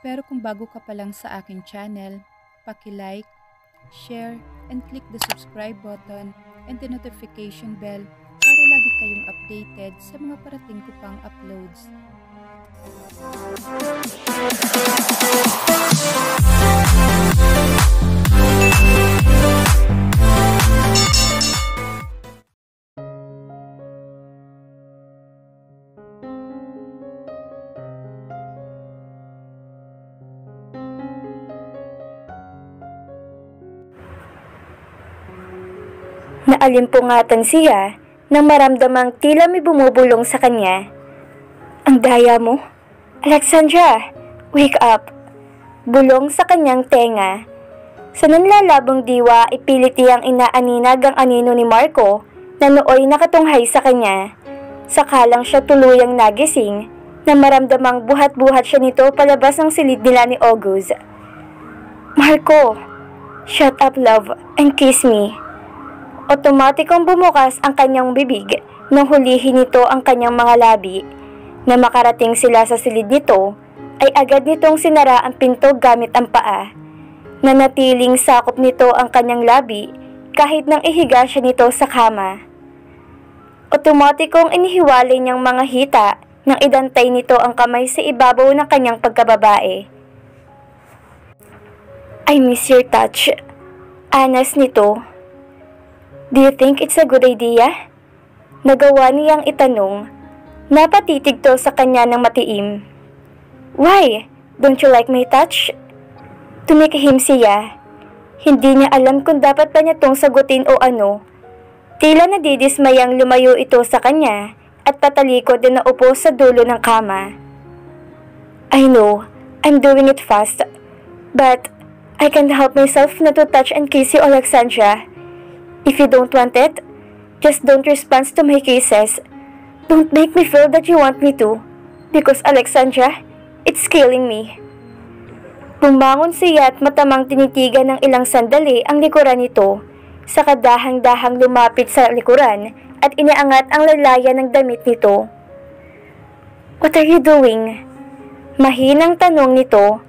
Pero kung bago ka pa lang sa aking channel, paki-like, share, and click the subscribe button and the notification bell para lagi kayong updated sa mga parating ko pang uploads. Naalimpungatan siya nang maramdamang tila may bumubulong sa kanya. "Ang daya mo, Alexandra! Wake up!" Bulong sa kanyang tenga. Sa nanlalabong diwa, ipilit niyang inaaninag ang anino ni Marco na nooy nakatunghay sa kanya. Sakalang siya tuluyang nagising na maramdamang buhat-buhat siya nito palabas ng silid nila ni August. "Marco! Shut up, love, and kiss me." Otomatikong bumukas ang kanyang bibig nang hulihin nito ang kanyang mga labi. Na makarating sila sa silid nito, ay agad nitong sinara ang pinto gamit ang paa. Nanatiling sakop nito ang kanyang labi kahit nang ihiga siya nito sa kama. Otomatikong inihiwalay niyang mga hita nang idantay nito ang kamay sa ibabaw ng kanyang pagkababae. "I miss your touch." Anas nito. "Do you think it's a good idea?" Nagawa niyang itanong. Napatitig to sa kanya ng matiim. "Why? Don't you like my touch?" Tumikihim siya. Hindi niya alam kung dapat pa niya tong sagutin o ano. Tila nadidismayang lumayo ito sa kanya at tatalikod na naupo sa dulo ng kama. "I know, I'm doing it fast, but I can't help myself not to touch and kiss you, Alexandra. If you don't want it, just don't respond to my kisses. Don't make me feel that you want me to, because Alexandra, it's killing me." Bumangon siya at matamang tinitigan ng ilang sandali ang likuran nito, saka dahang-dahang lumapit sa likuran at iniangat ang lalayan ng damit nito. "What are you doing?" Mahinang tanong nito.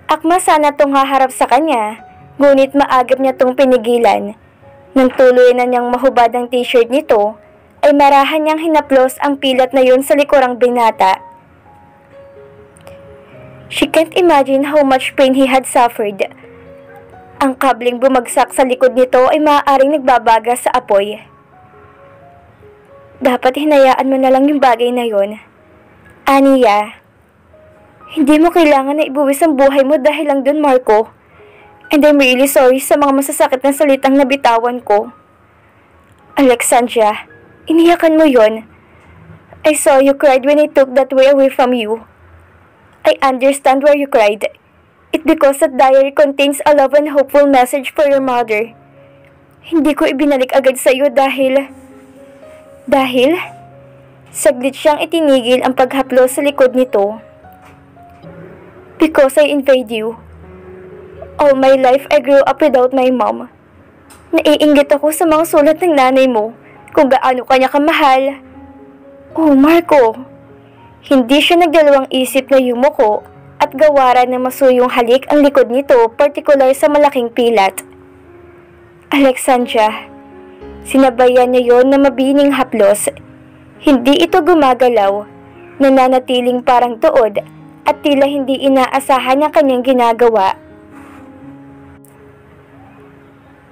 Akma sana tong haharap sa kanya, ngunit maagap niya tong pinigilan. Nang tuloy na niyang mahubad ang t-shirt nito, ay marahan niyang hinaplos ang pilat na yun sa likurang binata. She can't imagine how much pain he had suffered. Ang kabling bumagsak sa likod nito ay maaaring nagbabaga sa apoy. "Dapat hinayaan mo na lang yung bagay na yun. Aniya, hindi mo kailangan na ibuwis ang buhay mo dahil lang dun, Marco. And I'm really sorry sa mga masasakit na salitang nabitawan ko." "Alexandra, iniyakan mo yon. I saw you cried when I took that way away from you. I understand why you cried. It's because that diary contains a love and hopeful message for your mother. Hindi ko ibinalik agad sa iyo dahil... Saglit siyang itinigil ang paghaplos sa likod nito. "Because I invade you. All my life I grew up without my mom. Naiinggit ako sa mga sulat ng nanay mo kung gaano kanya kamahal." "Oh, Marco." Hindi siya nagdalawang isip na yumuko at gawaran ng masuyong halik ang likod nito, partikular sa malaking pilat. "Alexandra." Sinabayan niya yon na mabining haplos. Hindi ito gumagalaw, nananatiling parang tuod at tila hindi inaasahan ang kanyang ginagawa.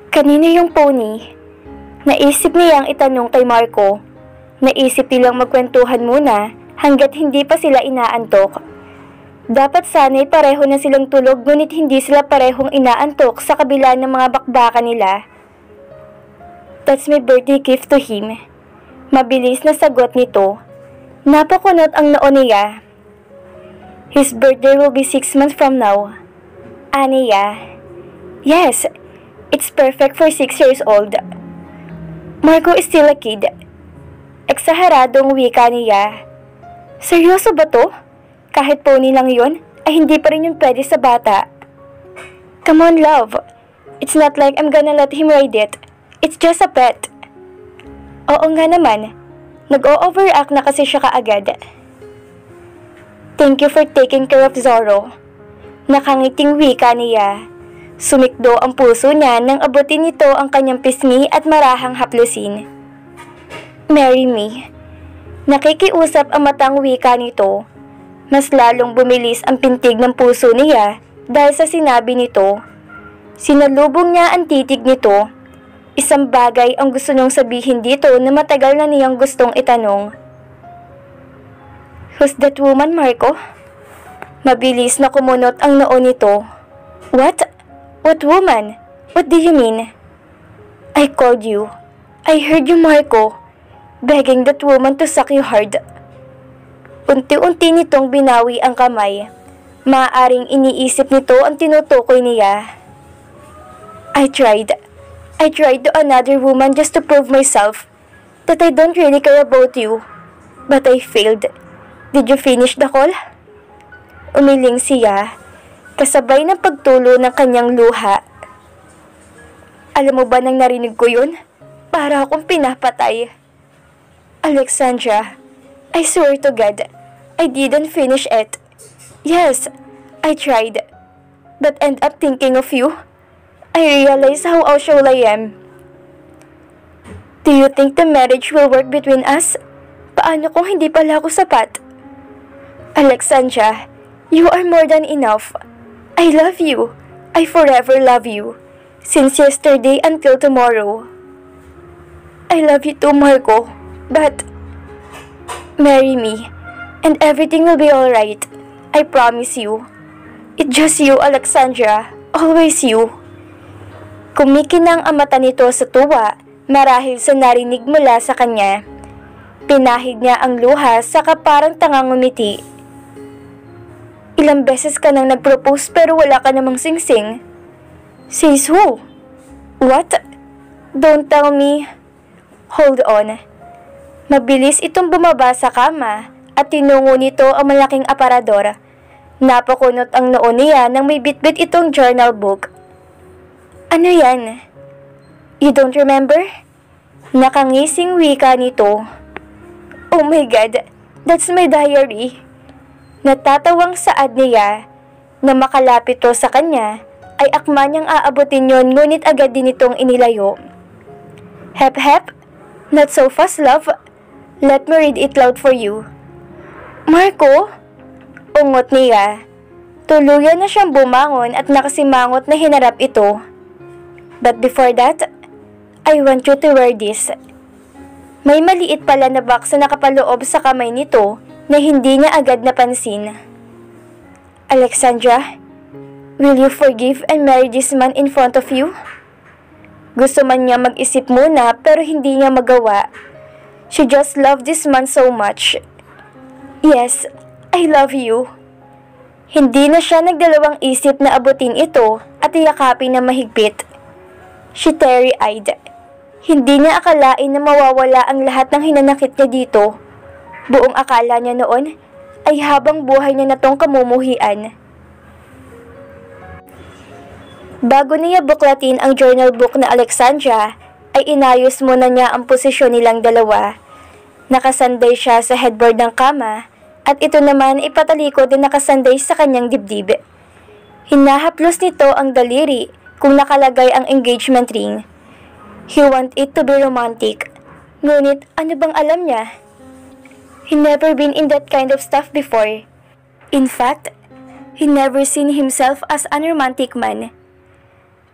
"Kanino yung pony?" Naisip niyang itanong kay Marco. Naisip nilang magkwentuhan muna hanggat hindi pa sila inaantok. Dapat sana'y pareho na silang tulog, ngunit hindi sila parehong inaantok sa kabila ng mga bakbakan nila. "That's my birthday gift to him." Mabilis na sagot nito. Napakunot ang noo niya. "His birthday will be 6 months from now." Aniya. "Yes, it's perfect for 6 years old. Marco is still a kid." Eksaharadong wika niya. "Seryoso ba to? Kahit pony lang yun, ay hindi pa rin yun pwede sa bata." "Come on, love. It's not like I'm gonna let him ride it. It's just a pet." "Oo nga naman. Nag-o-overact na kasi siya kaagad." "Thank you for taking care of Zorro. Nakangiting wika niya. Sumikdo ang puso niya nang abutin nito ang kanyang pisngi at marahang haplusin. Marry me. Nakikiusap ang matang wika nito. Mas lalong bumilis ang pintig ng puso niya dahil sa sinabi nito. Sinalubong niya ang titig nito. Isang bagay ang gusto niyang sabihin dito na matagal na niyang gustong itanong. Who's that woman, Marco? Mabilis na kumunot ang noo nito. What? What woman? What do you mean? I called you. I heard you, Marco, begging that woman to suck you hard. Unti-unti nitong binawi ang kamay. Maaaring iniisip nito ang tinutukoy niya. I tried to another woman just to prove myself that I don't really care about you. But I failed. Did you finish the call? Umiling siya, kasabay ng pagtulo ng kanyang luha. Alam mo ba nang narinig ko yun? Para akong pinapatay. Alexandra, I swear to God, I didn't finish it. Yes, I tried, but end up thinking of you. I realize how usual I am. Do you think the marriage will work between us? Paano kung hindi pala ako sapat? Alexandra, you are more than enough. I love you. I forever love you. Since yesterday until tomorrow. I love you too, Marco. But marry me, and everything will be alright. I promise you. It's just you, Alexandra. Always you. Kumikinang ang mata nito sa tuwa marahil sa narinig mula sa kanya. Pinahid niya ang luha saka parang tangang ngumiti. Ilang beses ka nang nag-propose pero wala ka namang singsing. Says who? What? Don't tell me. Hold on. Mabilis itong bumaba sa kama at tinungo nito ang malaking aparador. Napakunot ang noo niya nang may bitbit itong journal book. Ano yan? You don't remember? Nakangising wika nito. Oh my God, that's my diary. Natatawang saad niya na makalapit to sa kanya ay akma niyang aabutin yon ngunit agad din itong inilayo. Hep hep, not so fast love. Let me read it loud for you. Marco? Ungot niya. Tuluyan na siyang bumangon at nakasimangot na hinarap ito. But before that, I want you to wear this. May maliit pala na box na nakapaloob sa kamay nito na hindi niya agad napansin. Alexandra, will you forgive and marry this man in front of you? Gusto man niya mag-isip muna pero hindi niya magawa. She just loved this man so much. Yes, I love you. Hindi na siya nagdalawang isip na abutin ito at iyakapin na mahigpit. She teary-eyed. Hindi niya akalain na mawawala ang lahat ng hinanakit niya dito. Buong akala niya noon ay habang buhay niya na tong kamumuhian. Bago niya buklatin ang journal book na Alexandra, ay inayos muna niya ang posisyon nilang dalawa. Nakasanday siya sa headboard ng kama at ito naman ay patalikod na nakasanday sa kanyang dibdib. Hinahaplos nito ang daliri kung nakalagay ang engagement ring. He want it to be romantic. Ngunit ano bang alam niya? He never been in that kind of stuff before. In fact, he never seen himself as an romantic man.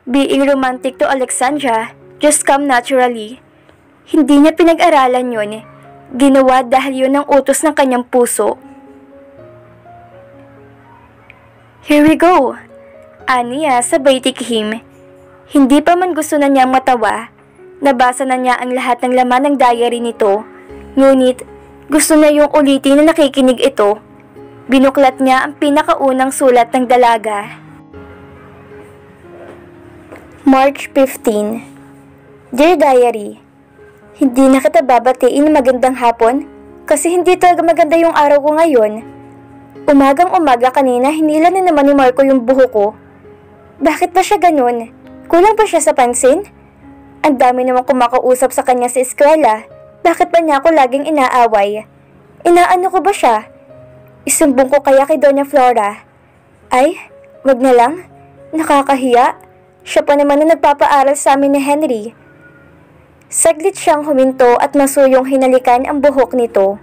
Being romantic to Alexandra just come naturally. Hindi niya pinag-aralan yun. Ginawa dahil yun ang utos ng kanyang puso. Here we go. Aniya sabay tikhim. Hindi pa man gusto na niyang matawa. Nabasa na niya ang lahat ng laman ng diary nito. Ngunit gusto niya yung ulitin na nakikinig ito. Binuklat niya ang pinakaunang sulat ng dalaga. March 15. Dear Diary, hindi na kita babatiin magandang hapon kasi hindi talaga maganda yung araw ko ngayon. Umagang-umaga kanina hinila na naman ni Marco yung buho ko. Bakit ba siya ganun? Kulang ba siya sa pansin? Ang dami namang kumakausap sa kanya sa eskwela. Bakit ba niya ako laging inaaway? Inaano ko ba siya? Isumbong ko kaya kay Doña Flora? Ay, Wag na lang. Nakakahiya. Siya pa naman na nagpapaaral sa amin ni Henry. Saglit siyang huminto at masuyong hinalikan ang buhok nito.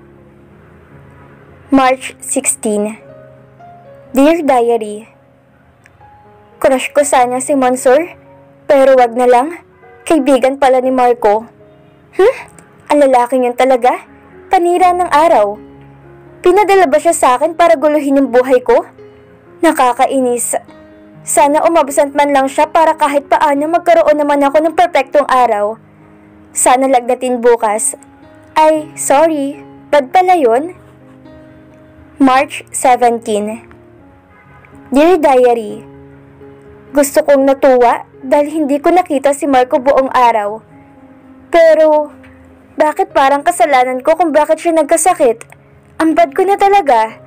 March 16. Dear Diary, crush ko sana si Monsor, pero wag na lang. Kaibigan pala ni Marco. Ang lalaking yun talaga. Panira ng araw. Pinadala ba siya sa akin para guluhin yung buhay ko? Nakakainis. Sana umabsent man lang siya para kahit paano magkaroon naman ako ng perpektong araw. Sana lagnatin bukas. Ay, sorry. Bad pala yun. March 17. Dear Diary, gusto kong natuwa dahil hindi ko nakita si Marco buong araw. Pero, bakit parang kasalanan ko kung bakit siya nagkasakit? Ang bad ko na talaga.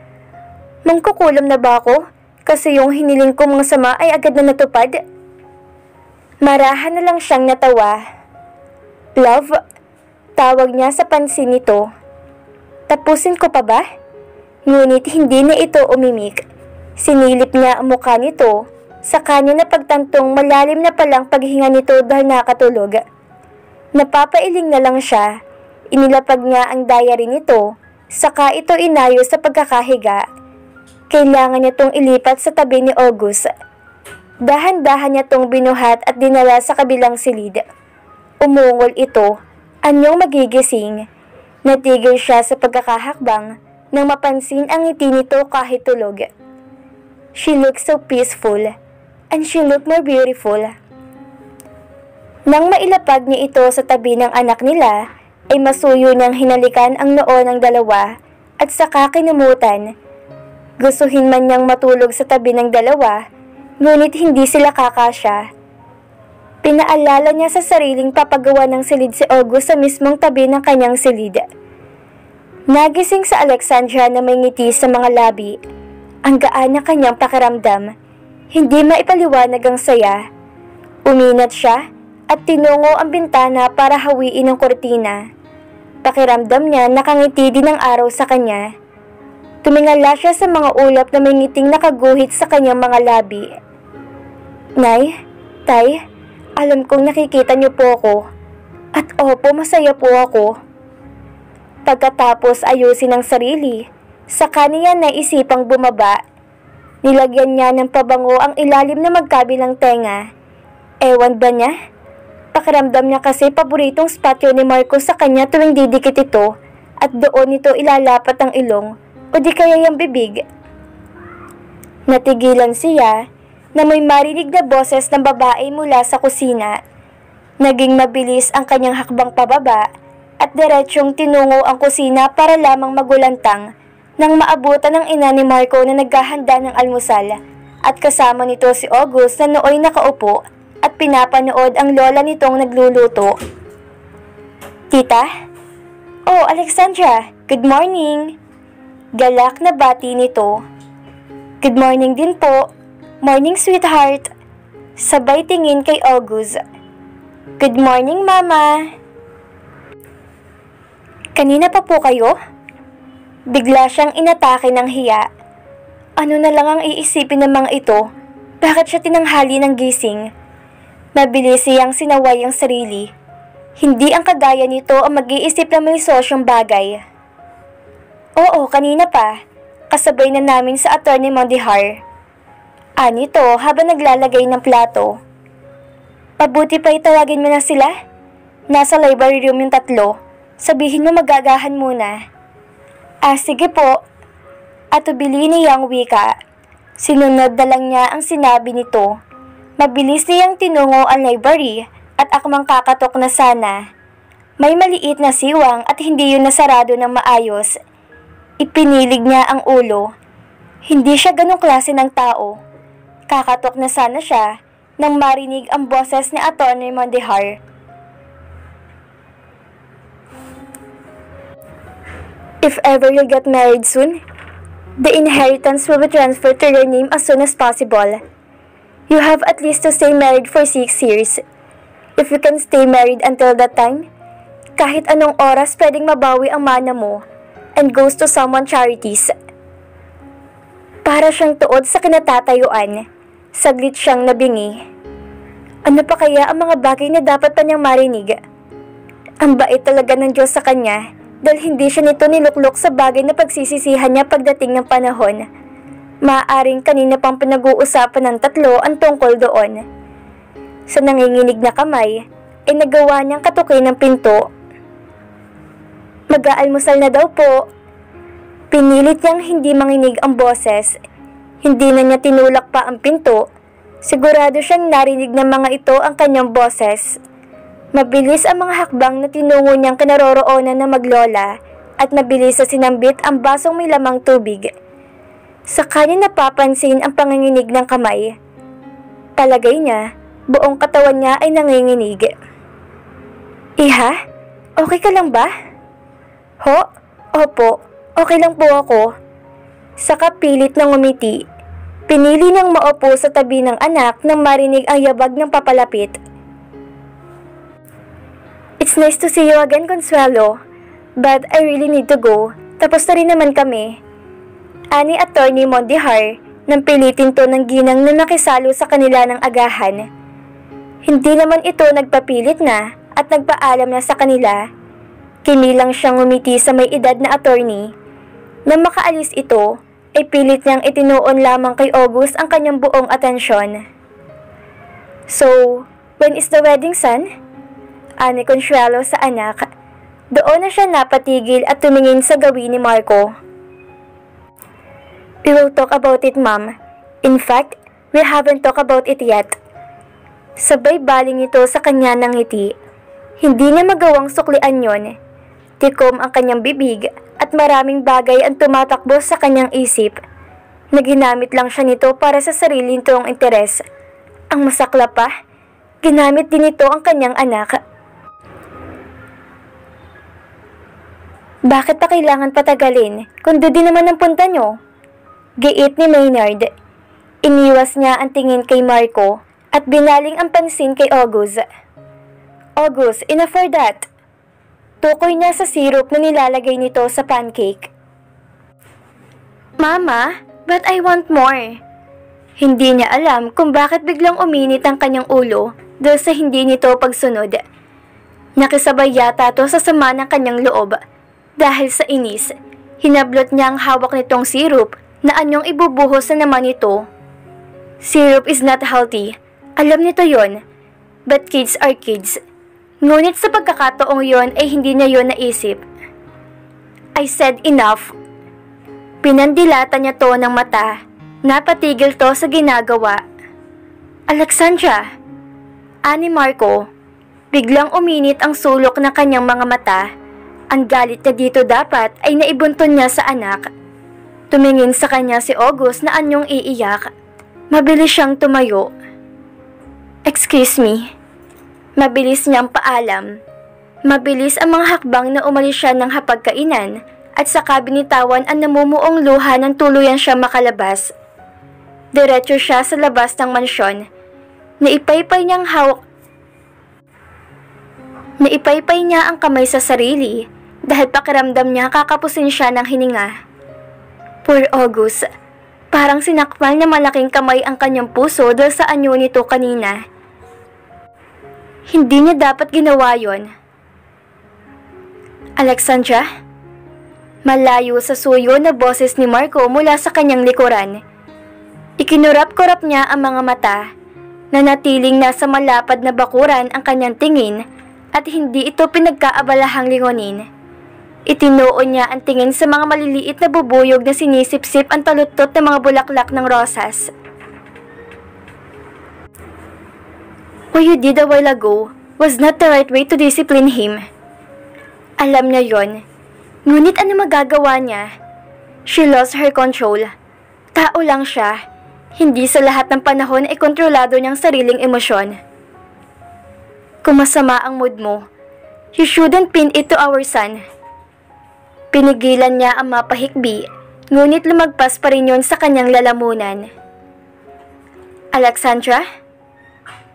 Mangkukulam na ba ako? Kasi yung hiniling ko mga sama ay agad na natupad. Marahan na lang siyang natawa. Love, tawag niya sa pansin nito. Tapusin ko pa ba? Ngunit hindi na ito umimik. Sinilip niya ang mukha nito. Sa kanya na pagtantong malalim na palang paghinga nito dahil nakatulog. Napapailing na lang siya. Inilapag niya ang diary nito. Saka ito inayos sa pagkakahiga. Kailangan niya tong ilipat sa tabi ni August. Dahan-dahan niya tong binuhat at dinala sa kabilang silid. Umungol ito. Anyong magigising. Natigil siya sa pagkakahakbang nang mapansin ang ngiti nito kahit tulog. She looked so peaceful, and she looked more beautiful. Nang mailapag niya ito sa tabi ng anak nila, ay masuyo niyang hinalikan ang noo ng dalawa at saka kinumutan. Gustuhin man niyang matulog sa tabi ng dalawa, ngunit hindi sila kakasya. Pinaalala niya sa sariling papagawa ng silid si August sa mismong tabi ng kanyang silid. Nagising sa Alexandra na may ngiti sa mga labi. Ang gaan na kanyang pakiramdam. Hindi maipaliwanag ang saya. Uminat siya at tinungo ang bintana para hawiin ang kortina. Pakiramdam niya nakangiti din ang araw sa kanya. Tumingala siya sa mga ulap na may ngiting nakaguhit sa kanyang mga labi. Nay, Tay, alam kong nakikita niyo po ako. At opo, masaya po ako. Pagkatapos ayusin ang sarili, saka niya naisipang bumaba. Nilagyan niya ng pabango ang ilalim na magkabilang tenga. Ewan ba niya? Pakiramdam niya kasi paboritong spot yun ni Marco sa kanya tuwing didikit ito at doon nito ilalapat ang ilong o di kaya yung bibig. Natigilan siya na may marinig na boses ng babae mula sa kusina. Naging mabilis ang kanyang hakbang pababa at diretsyong tinungo ang kusina para lamang magulantang nang maabutan ng ina ni Marco na naghahanda ng almusal at kasama nito si August na nooy nakaupo at pinapanood ang lola nitong nagluluto. Tita? Oh, Alexandra, good morning! Galak na bati nito. Good morning din po. Morning, sweetheart. Sabay tingin kay August. Good morning, Mama. Kanina pa po kayo? Bigla siyang inatake ng hiya. Ano na lang ang iisipin ng mga ito? Bakit siya tinanghali ng gising? Mabilis siyang sinaway ang sarili. Hindi ang kagaya nito ang mag-iisip na may sosyong bagay. Oo, kanina pa. Kasabay na namin sa Attorney Mondihar. Anito habang naglalagay ng plato. Pabuti pa itawagin mo na sila? Nasa library room yung tatlo. Sabihin mo magagahan muna. Sige po. At ubili niyang wika. Sinunod na lang niya ang sinabi nito. Mabilis niyang tinungo ang library at akmang kakatok na sana. May maliit na siwang at hindi yun nasarado ng maayos. Ipinilig niya ang ulo. Hindi siya ganong klase ng tao. Kakatok na sana siya nang marinig ang boses ni Atty. Mondihar. If ever you get married soon, the inheritance will be transferred to your name as soon as possible. You have at least to stay married for 6 years. If you can stay married until that time, kahit anong oras pwedeng mabawi ang mana mo and goes to someone charities. Para siyang tuod sa kinatatayuan. Saglit siyang nabingi. Ano pa kaya ang mga bagay na dapat pa niyang marinig? Ang bait talaga ng Diyos sa kanya dahil hindi siya nito niluklok sa bagay na pagsisisihan niya pagdating ng panahon. Maaaring kanina pang pinag-uusapan ng tatlo ang tungkol doon. Sa nanginginig na kamay, ay nagawa niyang katukin ng pinto. Mag-aalmusal na daw po. Pinilit niyang hindi manginig ang boses. Hindi na niya tinulak pa ang pinto. Sigurado siyang narinig ng mga ito ang kanyang boses. Mabilis ang mga hakbang na tinungo niyang kinaroroonan na maglola at mabilis sa sinambit ang basong may lamang tubig. Sa kanya napapansin ang panginginig ng kamay. Palagay niya, buong katawan niya ay nanginginig. Iha, okay ka lang ba? Ho? Opo, okay lang po ako. Sa kapilit ng umiti, pinili niyang maupo sa tabi ng anak nang marinig ang yabag ng papalapit. It's nice to see you again, Consuelo. But I really need to go. Tapos na rin naman kami. Ani Attorney Mondihar nang pilitin to ng ginang na nakisalo sa kanila ng agahan. Hindi naman ito nagpapilit na at nagpaalam na sa kanila. Kinilang siyang umiti sa may edad na attorney. Nang makaalis ito, ay pilit niyang itinuon lamang kay August ang kanyang buong atensyon. So, when is the wedding, son? Ani Consuelo sa anak. Doon na siya napatigil at tumingin sa gawin ni Marco. We will talk about it, ma'am. In fact, we haven't talked about it yet. Sabay baling ito sa kanya ng ngiti. Hindi niya magawang suklian yon. Tikom ang kanyang bibig at maraming bagay ang tumatakbo sa kanyang isip. Naginamit lang siya nito para sa sarili nitong interes. Ang masakla pa, ginamit din ito ang kanyang anak. Bakit pa kailangan patagalin kung doon din naman ang punta nyo? Giit ni Maynard. Iniwas niya ang tingin kay Marco at binaling ang pansin kay August. August, enough for that. Tukoy niya sa syrup na nilalagay nito sa pancake. Mama, but I want more. Hindi niya alam kung bakit biglang uminit ang kanyang ulo dahil sa hindi nito pagsunod. Nakisabay yata to sa sama ng kanyang loob. Dahil sa inis, hinablot niya ang hawak nitong syrup na anyong ibubuhos na naman ito. Syrup is not healthy. Alam nito yon. But kids are kids. Ngunit sa pagkakataong yon ay hindi niya yon naisip. I said enough. Pinandilata niya to ng mata. Napatigil to sa ginagawa. Alexandra, ani Marco, biglang uminit ang sulok ng kanyang mga mata. Ang galit na dito dapat ay naibunton niya sa anak. Tumingin sa kanya si August na anyong iiyak. Mabilis siyang tumayo. Excuse me. Mabilis niyang paalam. Mabilis ang mga hakbang na umalis siya ng hapagkainan at saka binitawan ang namumuong luha ng tuluyan siya makalabas. Diretso siya sa labas ng mansyon. Naipaypay niya ang kamay sa sarili dahil pakiramdam niya kakapusin siya ng hininga. Poor August, parang sinakmal na malaking kamay ang kanyang puso dahil sa anyo nito kanina. Hindi niya dapat ginawa yon. Alexandra? Malayo sa suyo na boses ni Marco mula sa kanyang likuran. Ikinurap-kurap niya ang mga mata. Nanatiling nasa malapad na bakuran ang kanyang tingin at hindi ito pinagkaabalahang lingonin. Itinuon niya ang tingin sa mga maliliit na bubuyog na sinisip-sip ang taluttot ng mga bulaklak ng rosas. What you did a while ago was not the right way to discipline him. Alam niya yon. Ngunit ano magagawa niya? She lost her control. Tao lang siya. Hindi sa lahat ng panahon ay kontrolado niyang sariling emosyon. Kung masama ang mood mo, you shouldn't pin it to our son. Pinigilan niya ang mapahikbi, ngunit lumagpas pa rin yon sa kanyang lalamunan. Alexandra?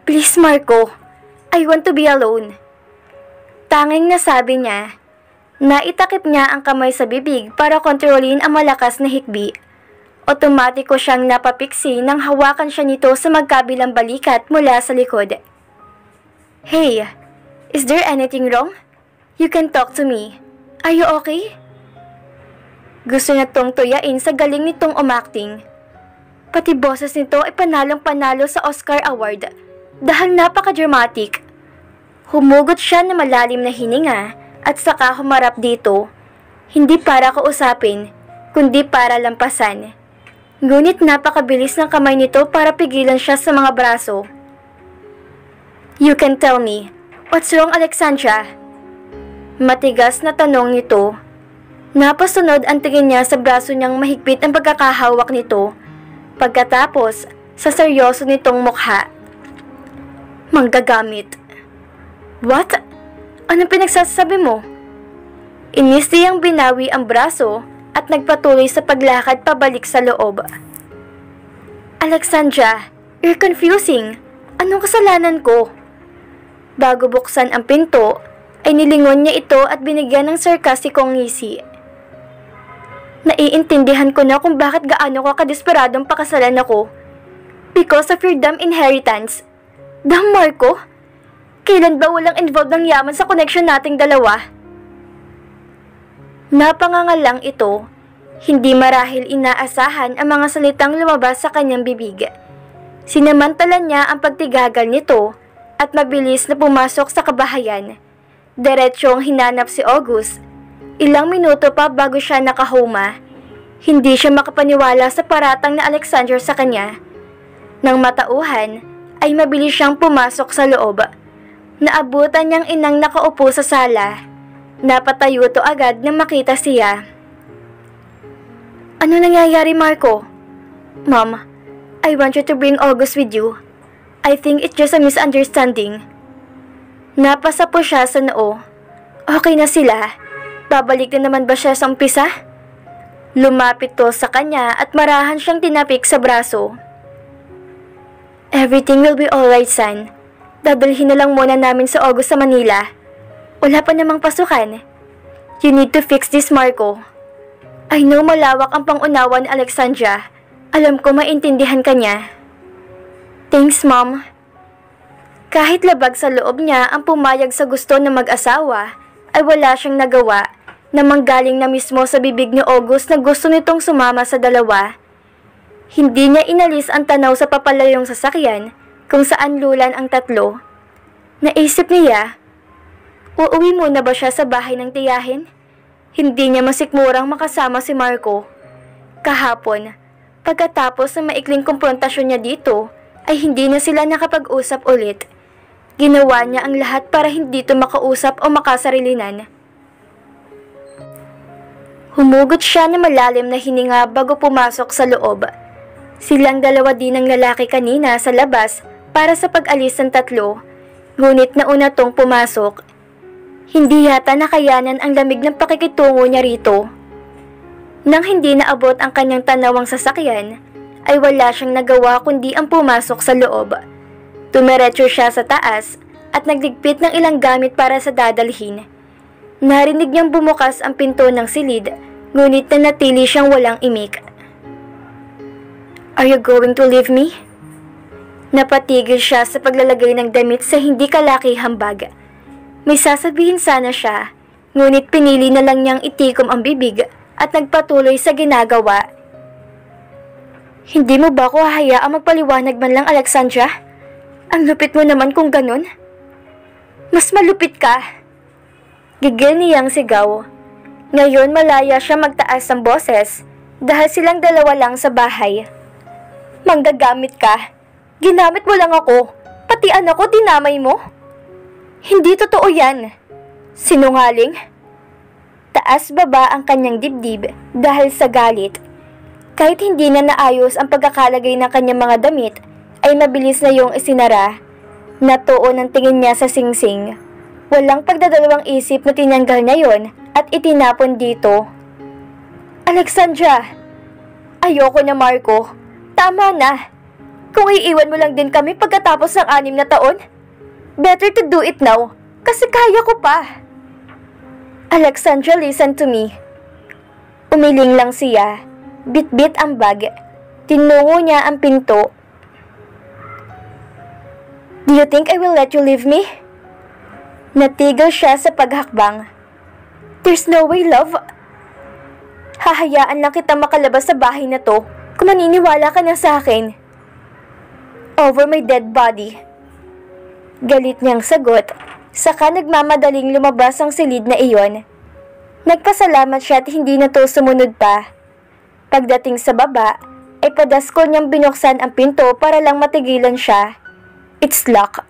Please, Marco. I want to be alone. Tanging nasabi niya. Naitakip niya ang kamay sa bibig para kontrolin ang malakas na hikbi. Otomatiko siyang napapiksi nang hawakan siya nito sa magkabilang balikat mula sa likod. Hey, is there anything wrong? You can talk to me. Are you okay? Gusto niya tong tuyain sa galing nitong umakting. Pati boses nito ay panalong-panalo sa Oscar Award dahil napaka-dramatic. Humugot siya na malalim na hininga at saka humarap dito, hindi para kausapin, kundi para lampasan. Ngunit napakabilis ng kamay nito para pigilan siya sa mga braso. You can tell me, what's wrong, Alexandra? Matigas na tanong nito. Napasunod ang tingin niya sa braso niyang mahigpit ang pagkakahawak nito. Pagkatapos, sa seryoso nitong mukha. Manggagamit. What? Anong pinagsasabi mo? Inis niyang binawi ang braso at nagpatuloy sa paglakad pabalik sa loob. Alexandra, you're confusing. Anong kasalanan ko? Bago buksan ang pinto, ay nilingon niya ito at binigyan ng sarkastikong ngisi. Naiintindihan ko na kung bakit gaano ka kadesperadong pakasalan ako. Because of your damn inheritance. Damn, Marco? Kailan ba walang involved ng yaman sa connection nating dalawa? Napangangal lang ito. Hindi marahil inaasahan ang mga salitang lumabas sa kanyang bibig. Sinamantalan niya ang pagtigagal nito at mabilis na pumasok sa kabahayan. Diretsyong hinanap si August. Ilang minuto pa bago siya nakahuma. Hindi siya makapaniwala sa paratang na Alexander sa kanya. Nang matauhan, ay mabilis siyang pumasok sa loob. Naabutan niyang inang nakaupo sa sala. Napatayo to agad nang makita siya. Ano nangyayari, Marco? Mom, I want you to bring August with you. I think it's just a misunderstanding. Napasa po siya sa noo. Okay na sila. Babalik na naman ba siya sa umpisa? Lumapit to sa kanya at marahan siyang tinapik sa braso. Everything will be alright, son. Dadalhin na lang muna namin sa August sa Manila. Wala pa namang pasukan. You need to fix this, Marco. I know malawak ang pangunawa ni Alexandra. Alam ko maintindihan ka niya. Thanks, Mom. Kahit labag sa loob niya ang pumayag sa gusto ng mag-asawa, ay wala siyang nagawa na manggaling na mismo sa bibig ni August na gusto nitong sumama sa dalawa. Hindi niya inalis ang tanaw sa papalayong sasakyan kung saan lulan ang tatlo. Naisip niya, uuwi muna ba siya sa bahay ng tiyahin? Hindi niya masikmurang makasama si Marco. Kahapon, pagkatapos ng maikling komprontasyon niya dito, ay hindi na sila nakapag-usap ulit. Ginawa niya ang lahat para hindi ito makausap o makasarilinan. Humugot siya ng malalim na hininga bago pumasok sa loob. Silang dalawa din ng lalaki kanina sa labas para sa pag-alis ng tatlo, ngunit nauna tong pumasok. Hindi yata nakayanan ang lamig ng pakikitungo niya rito. Nang hindi naabot ang kanyang tanawang sasakyan, ay wala siyang nagawa kundi ang pumasok sa loob. Tumiretso siya sa taas at nagligpit ng ilang gamit para sa dadalhin. Narinig niyang bumukas ang pinto ng silid, ngunit nanatili siyang walang imik. Are you going to leave me? Napatigil siya sa paglalagay ng damit sa hindi kalakihang bag. May sasabihin sana siya, ngunit pinili na lang niyang itikom ang bibig at nagpatuloy sa ginagawa. Hindi mo ba ako hahayaang magpaliwanag man lang, Alexandra? Ang lupit mo naman kung ganun. Mas malupit ka. Gigil niyang sigaw. Ngayon malaya siya magtaas ng boses dahil silang dalawa lang sa bahay. Manggagamit ka. Ginamit mo lang ako. Pati anak ko dinamay mo. Hindi totoo yan. Sinungaling. Taas baba ang kanyang dibdib dahil sa galit. Kahit hindi na naayos ang pagkakalagay ng kanyang mga damit, ay mabilis na yung isinara. Natuon ang tingin niya sa singsing. Walang pagdadalawang isip na tinanggal niya yon at itinapon dito. Alexandra! Ayoko na, Marco. Tama na. Kung iiwan mo lang din kami pagkatapos ng 6 na taon, better to do it now, kasi kaya ko pa. Alexandra, listen to me. Umiling lang siya. bitbit ang bag. Tinungo niya ang pinto. Do you think I will let you leave me? Natigil siya sa paghakbang. There's no way, love. Hahayaan lang kita makalabas sa bahay na to kung maniniwala ka na sa akin. Over my dead body. Galit niyang sagot, saka nagmamadaling lumabas ang silid na iyon. Nagpasalamat siya at hindi na to sumunod pa. Pagdating sa baba, ay padaskol niyang binuksan ang pinto para lang matigilan siya. It's locked.